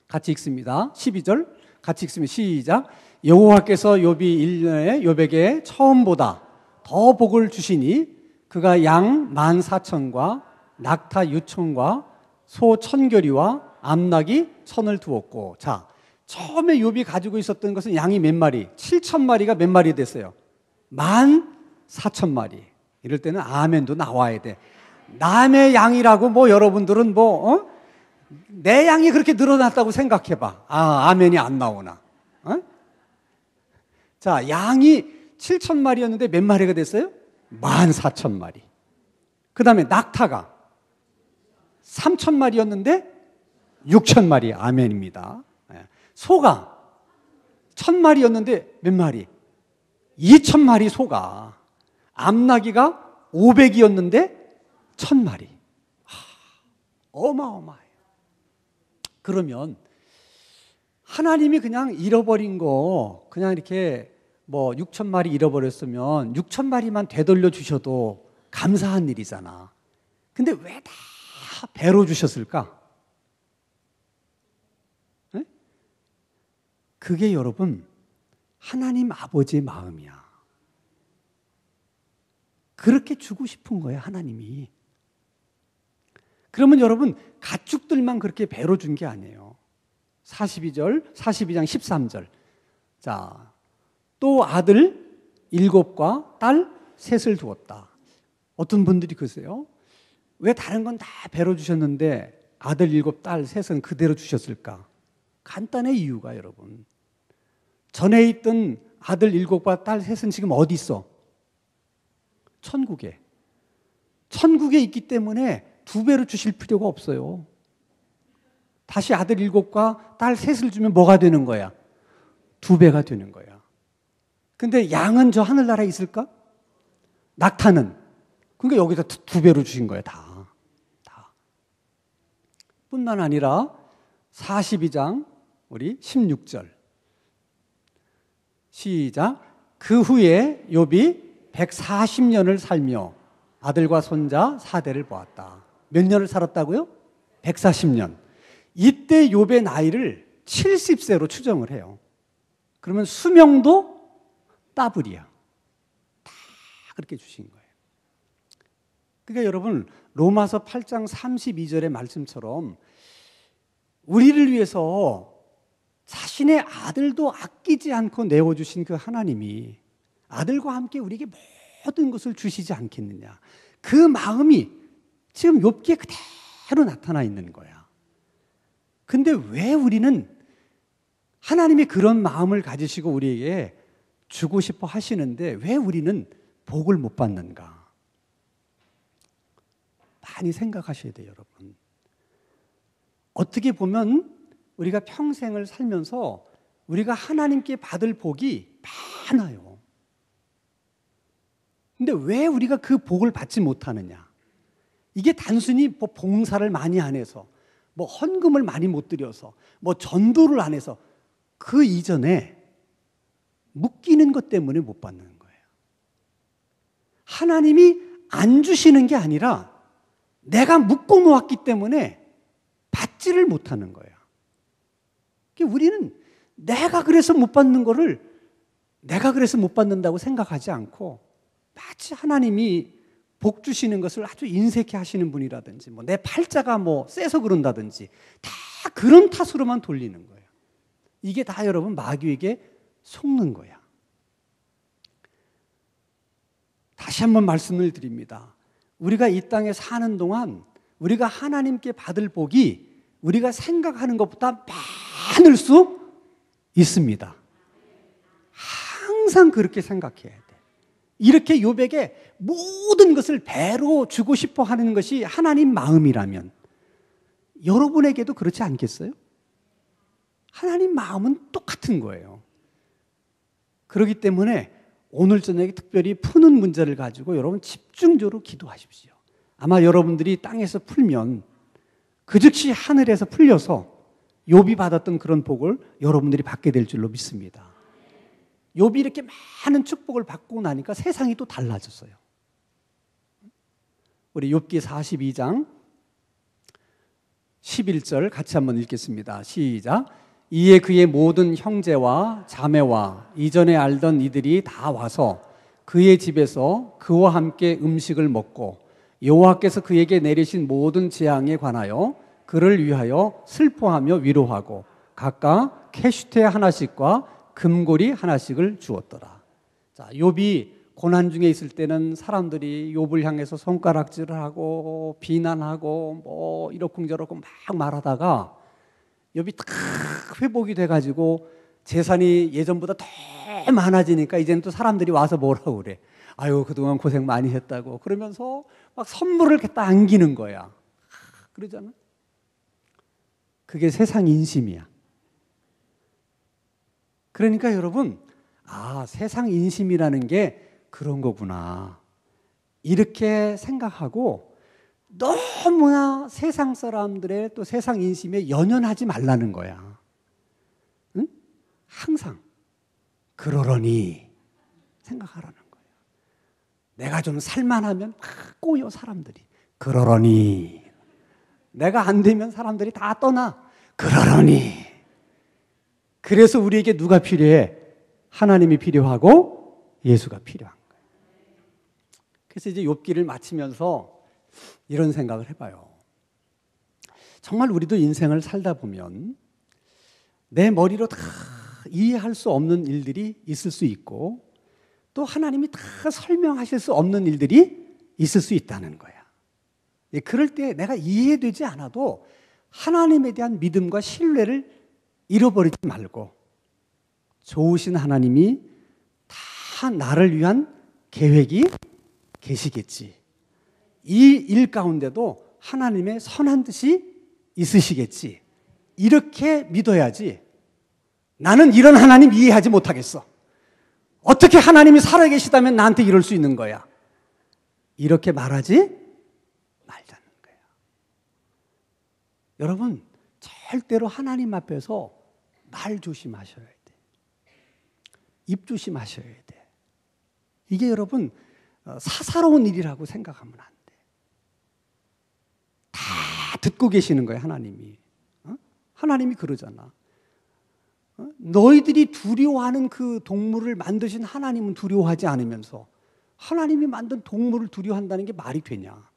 같이 읽습니다. 12절 같이 읽습니다. 시작. 여호와께서 욥이 1년에 욥에게 처음보다 더 복을 주시니 그가 양 14,000과 낙타 6,000과 소 1,000결이와 암낙이 1,000을 두었고. 자, 처음에 욥이 가지고 있었던 것은 양이 몇 마리? 7,000마리가 몇 마리 됐어요? 14,000마리. 이럴 때는 아멘도 나와야 돼. 남의 양이라고 뭐 여러분들은 내 양이 그렇게 늘어났다고 생각해봐. 아멘이 안 나오나? 자, 양이 7,000마리였는데 몇 마리가 됐어요? 14,000마리. 그 다음에 낙타가 3,000마리였는데 6,000마리. 아멘입니다. 소가 1,000마리였는데 몇 마리? 2,000마리 소가. 암나귀가 500이었는데 1,000마리. 어마어마해요. 그러면 하나님이 그냥 잃어버린 거 그냥 이렇게 뭐 6,000마리 잃어버렸으면 6,000마리만 되돌려 주셔도 감사한 일이잖아. 근데 왜 다 배로 주셨을까? 네? 그게 여러분 하나님 아버지의 마음이야. 그렇게 주고 싶은 거예요, 하나님이. 그러면 여러분 가축들만 그렇게 배로 준 게 아니에요. 42장 13절. 자, 또 아들 7과 딸 3을 두었다. 어떤 분들이 그러세요? 왜 다른 건 다 배로 주셨는데 아들 7, 딸 3은 그대로 주셨을까? 간단한 이유가 여러분. 전에 있던 아들 7과 딸 3은 지금 어디 있어? 천국에. 천국에 있기 때문에 2배로 주실 필요가 없어요. 다시 아들 7과 딸 3을 주면 뭐가 되는 거야? 2배가 되는 거야. 근데 양은 저 하늘나라에 있을까? 낙타는? 그러니까 여기다 2배로 주신 거야, 다. 뿐만 아니라 42장 우리 16절 시작. 그 후에 욥이 140년을 살며 아들과 손자 4대를 보았다. 몇 년을 살았다고요? 140년. 이때 욥의 나이를 70세로 추정을 해요. 그러면 수명도 더블이야. 다 그렇게 주신 거예요. 그러니까 여러분 로마서 8장 32절의 말씀처럼 우리를 위해서 자신의 아들도 아끼지 않고 내어주신 그 하나님이 아들과 함께 우리에게 모든 것을 주시지 않겠느냐. 그 마음이 지금 욥기에 그대로 나타나 있는 거야. 근데 왜 우리는 하나님이 그런 마음을 가지시고 우리에게 주고 싶어 하시는데 왜 우리는 복을 못 받는가? 많이 생각하셔야 돼요, 여러분. 어떻게 보면 우리가 평생을 살면서 우리가 하나님께 받을 복이 많아요. 근데 왜 우리가 그 복을 받지 못하느냐? 이게 단순히 뭐 봉사를 많이 안 해서, 뭐 헌금을 많이 못 드려서, 뭐 전도를 안 해서 그 이전에 묶이는 것 때문에 못 받는 거예요. 하나님이 안 주시는 게 아니라 내가 묶어 놓았기 때문에 받지를 못하는 거예요. 우리는 내가 그래서 못 받는 거를 내가 그래서 못 받는다고 생각하지 않고 마치 하나님이 복 주시는 것을 아주 인색해 하시는 분이라든지 뭐 내 팔자가 뭐 세서 그런다든지 다 그런 탓으로만 돌리는 거예요. 이게 다 여러분 마귀에게 속는 거야. 다시 한번 말씀을 드립니다. 우리가 이 땅에 사는 동안 우리가 하나님께 받을 복이 우리가 생각하는 것보다 많을 수 있습니다. 항상 그렇게 생각해야 돼. 이렇게 욥에게 모든 것을 배로 주고 싶어 하는 것이 하나님 마음이라면 여러분에게도 그렇지 않겠어요? 하나님 마음은 똑같은 거예요. 그렇기 때문에 오늘 저녁에 특별히 푸는 문제를 가지고 여러분 집중적으로 기도하십시오. 아마 여러분들이 땅에서 풀면 그 즉시 하늘에서 풀려서 욥이 받았던 그런 복을 여러분들이 받게 될 줄로 믿습니다. 욥이 이렇게 많은 축복을 받고 나니까 세상이 또 달라졌어요. 우리 욥기 42장 11절 같이 한번 읽겠습니다. 시작. 이에 그의 모든 형제와 자매와 이전에 알던 이들이 다 와서 그의 집에서 그와 함께 음식을 먹고 여호와께서 그에게 내리신 모든 재앙에 관하여 그를 위하여 슬퍼하며 위로하고 각각 캐슈테 하나씩과 금고리 하나씩을 주었더라. 자, 욥이 고난 중에 있을 때는 사람들이 욥을 향해서 손가락질을 하고 비난하고 뭐 이러쿵저러쿵 막 말하다가 욥이 딱 회복이 돼가지고 재산이 예전보다 더 많아지니까 이제는 또 사람들이 와서 뭐라고 그래. 아유, 그동안 고생 많이 했다고. 그러면서 막 선물을 이렇게 딱 안기는 거야. 그러잖아. 그게 세상 인심이야. 그러니까 여러분, 세상 인심이라는 게 그런 거구나. 이렇게 생각하고 너무나 세상 사람들의 또 세상 인심에 연연하지 말라는 거야. 응? 항상 그러려니 생각하라는 거야. 내가 좀 살만하면 막 꼬여 사람들이. 그러려니. 내가 안 되면 사람들이 다 떠나. 그러려니. 그래서 우리에게 누가 필요해? 하나님이 필요하고 예수가 필요한 거예요. 그래서 이제 욥기를 마치면서 이런 생각을 해봐요. 정말 우리도 인생을 살다 보면 내 머리로 다 이해할 수 없는 일들이 있을 수 있고 또 하나님이 다 설명하실 수 없는 일들이 있을 수 있다는 거야. 그럴 때 내가 이해되지 않아도 하나님에 대한 믿음과 신뢰를 잃어버리지 말고 좋으신 하나님이 다 나를 위한 계획이 계시겠지. 이 일 가운데도 하나님의 선한 뜻이 있으시겠지. 이렇게 믿어야지. 나는 이런 하나님 이해하지 못하겠어. 어떻게 하나님이 살아계시다면 나한테 이럴 수 있는 거야. 이렇게 말하지 말자는 거야. 여러분, 절대로 하나님 앞에서 말 조심하셔야 돼. 입 조심하셔야 돼. 이게 여러분 사사로운 일이라고 생각하면 안 돼. 다 듣고 계시는 거예요, 하나님이. 하나님이 그러잖아. 너희들이 두려워하는 그 동물을 만드신 하나님은 두려워하지 않으면서 하나님이 만든 동물을 두려워한다는 게 말이 되냐.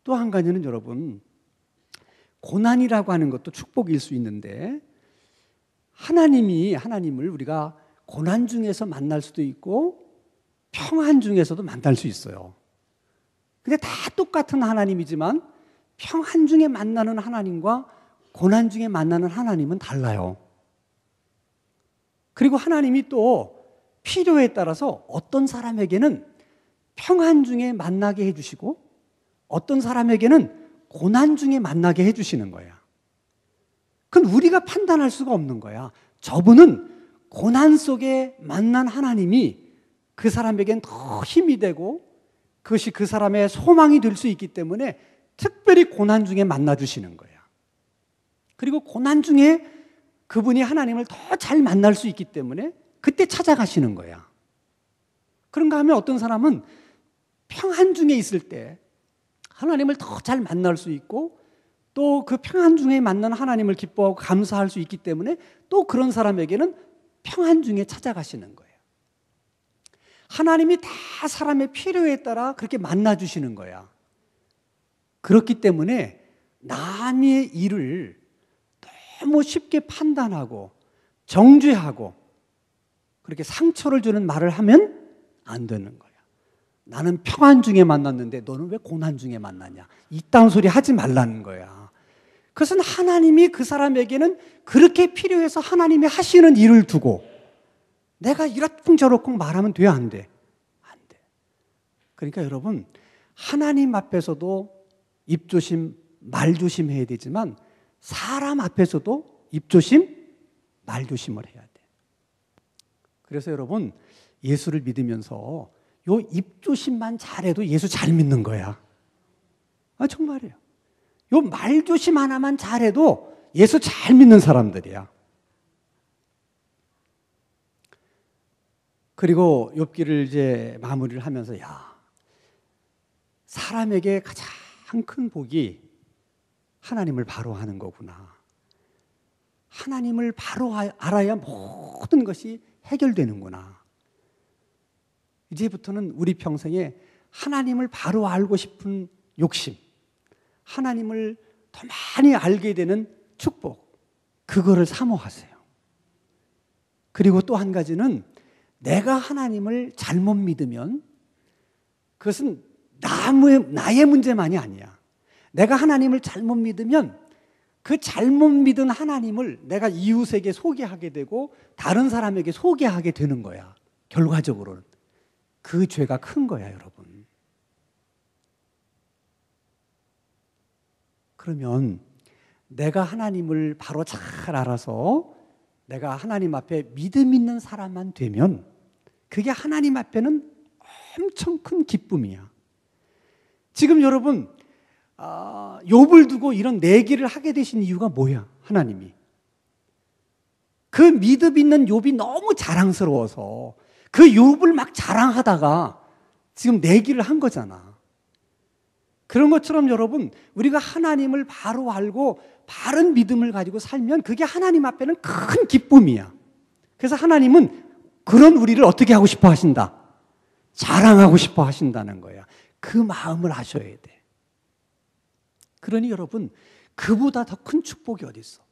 또 한 가지는 여러분, 고난이라고 하는 것도 축복일 수 있는데 하나님을 우리가 고난 중에서 만날 수도 있고 평안 중에서도 만날 수 있어요. 근데 다 똑같은 하나님이지만 평안 중에 만나는 하나님과 고난 중에 만나는 하나님은 달라요. 그리고 하나님이 또 필요에 따라서 어떤 사람에게는 평안 중에 만나게 해주시고 어떤 사람에게는 고난 중에 만나게 해주시는 거야. 그건 우리가 판단할 수가 없는 거야. 저분은 고난 속에 만난 하나님이 그 사람에겐 더 힘이 되고 그것이 그 사람의 소망이 될 수 있기 때문에 특별히 고난 중에 만나주시는 거야. 그리고 고난 중에 그분이 하나님을 더 잘 만날 수 있기 때문에 그때 찾아가시는 거야. 그런가 하면 어떤 사람은 평안 중에 있을 때 하나님을 더 잘 만날 수 있고 또 그 평안 중에 만난 하나님을 기뻐하고 감사할 수 있기 때문에 또 그런 사람에게는 평안 중에 찾아가시는 거예요. 하나님이 다 사람의 필요에 따라 그렇게 만나주시는 거야. 그렇기 때문에 남의 일을 너무 쉽게 판단하고 정죄하고 그렇게 상처를 주는 말을 하면 안 되는 거야. 나는 평안 중에 만났는데 너는 왜 고난 중에 만나냐. 이딴 소리 하지 말라는 거야. 그것은 하나님이 그 사람에게는 그렇게 필요해서 하나님이 하시는 일을 두고 내가 이렇쿵저렇쿵 말하면 돼, 안 돼? 안 돼. 그러니까 여러분, 하나님 앞에서도 입조심, 말조심해야 되지만 사람 앞에서도 입조심, 말조심을 해야 돼. 그래서 여러분, 예수를 믿으면서 요 입조심만 잘해도 예수 잘 믿는 거야. 정말이에요. 요 말조심 하나만 잘해도 예수 잘 믿는 사람들이야. 그리고 욥기를 이제 마무리를 하면서 사람에게 가장 큰 복이 하나님을 바로 하는 거구나. 하나님을 바로 알아야 모든 것이 해결되는구나. 이제부터는 우리 평생에 하나님을 바로 알고 싶은 욕심, 하나님을 더 많이 알게 되는 축복, 그거를 사모하세요. 그리고 또 한 가지는 내가 하나님을 잘못 믿으면 그것은 나의 문제만이 아니야. 내가 하나님을 잘못 믿으면 그 잘못 믿은 하나님을 내가 이웃에게 소개하게 되고 다른 사람에게 소개하게 되는 거야. 결과적으로는. 그 죄가 큰 거야, 여러분. 그러면 내가 하나님을 바로 잘 알아서 내가 하나님 앞에 믿음 있는 사람만 되면 그게 하나님 앞에는 엄청 큰 기쁨이야. 지금 여러분, 욥을 두고 이런 내기를 하게 되신 이유가 뭐야? 하나님이. 그 믿음 있는 욥이 너무 자랑스러워서 그 욥을 막 자랑하다가 지금 내기를 한 거잖아. 그런 것처럼 여러분, 우리가 하나님을 바로 알고 바른 믿음을 가지고 살면 그게 하나님 앞에는 큰 기쁨이야. 그래서 하나님은 그런 우리를 어떻게 하고 싶어 하신다? 자랑하고 싶어 하신다는 거야. 그 마음을 아셔야 돼. 그러니 여러분, 그보다 더 큰 축복이 어디 있어?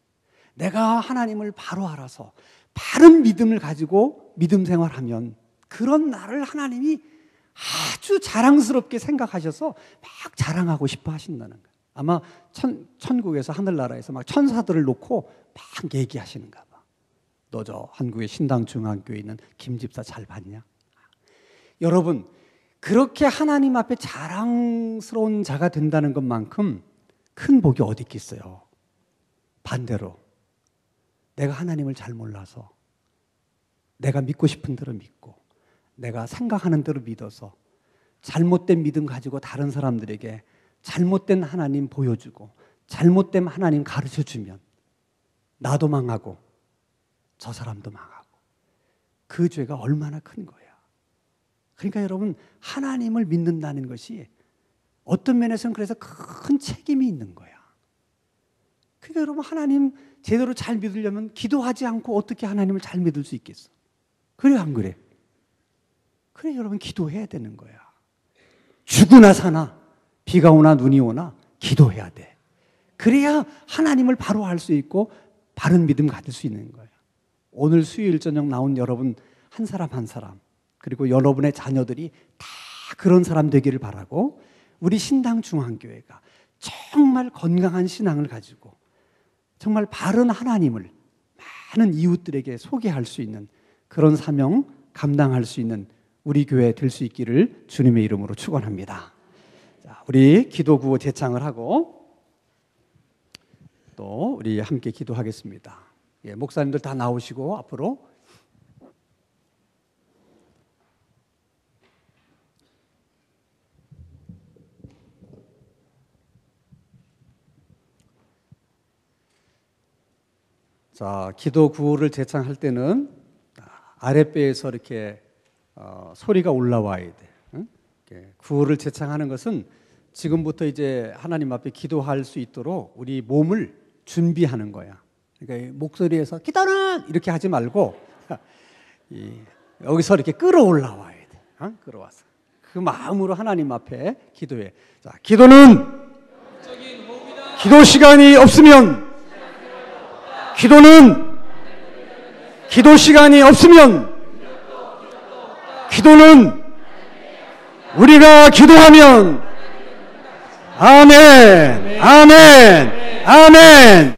내가 하나님을 바로 알아서 바른 믿음을 가지고 믿음 생활하면 그런 나를 하나님이 아주 자랑스럽게 생각하셔서 막 자랑하고 싶어 하신다는 거예요. 아마 천국에서 하늘나라에서 막 천사들을 놓고 막 얘기하시는가 봐. 너 저 한국의 신당중앙교회에 있는 김 집사 잘 봤냐? 여러분, 그렇게 하나님 앞에 자랑스러운 자가 된다는 것만큼 큰 복이 어디 있겠어요? 반대로 내가 하나님을 잘 몰라서 내가 믿고 싶은 대로 믿고 내가 생각하는 대로 믿어서 잘못된 믿음 가지고 다른 사람들에게 잘못된 하나님 보여주고 잘못된 하나님 가르쳐주면 나도 망하고 저 사람도 망하고 그 죄가 얼마나 큰 거야. 그러니까 여러분, 하나님을 믿는다는 것이 어떤 면에서는 그래서 큰 책임이 있는 거야. 그러니까 여러분, 하나님 제대로 잘 믿으려면 기도하지 않고 어떻게 하나님을 잘 믿을 수 있겠어? 그래, 안 그래? 그래, 여러분, 기도해야 되는 거야. 죽으나 사나 비가 오나 눈이 오나 기도해야 돼. 그래야 하나님을 바로 알 수 있고 바른 믿음 가질 수 있는 거야. 오늘 수요일 저녁 나온 여러분 한 사람 한 사람, 그리고 여러분의 자녀들이 다 그런 사람 되기를 바라고, 우리 신당중앙교회가 정말 건강한 신앙을 가지고 정말 바른 하나님을 많은 이웃들에게 소개할 수 있는 그런 사명 감당할 수 있는 우리 교회 될 수 있기를 주님의 이름으로 축원합니다. 자, 우리 기도 구호 제창을 하고 또 우리 함께 기도하겠습니다. 예, 목사님들 다 나오시고 앞으로. 자, 기도 구호를 제창할 때는 아랫배에서 이렇게 소리가 올라와야 돼. 응? 구호를 제창하는 것은 지금부터 이제 하나님 앞에 기도할 수 있도록 우리 몸을 준비하는 거야. 그러니까 목소리에서 기도는 이렇게 하지 말고 여기서 이렇게 끌어올라와야 돼. 끌어와서 그 마음으로 하나님 앞에 기도해. 자, 기도는 기도 시간이 없으면 기도 시간이 없으면 기도는 우리가 기도하면 아멘, 아멘, 아멘.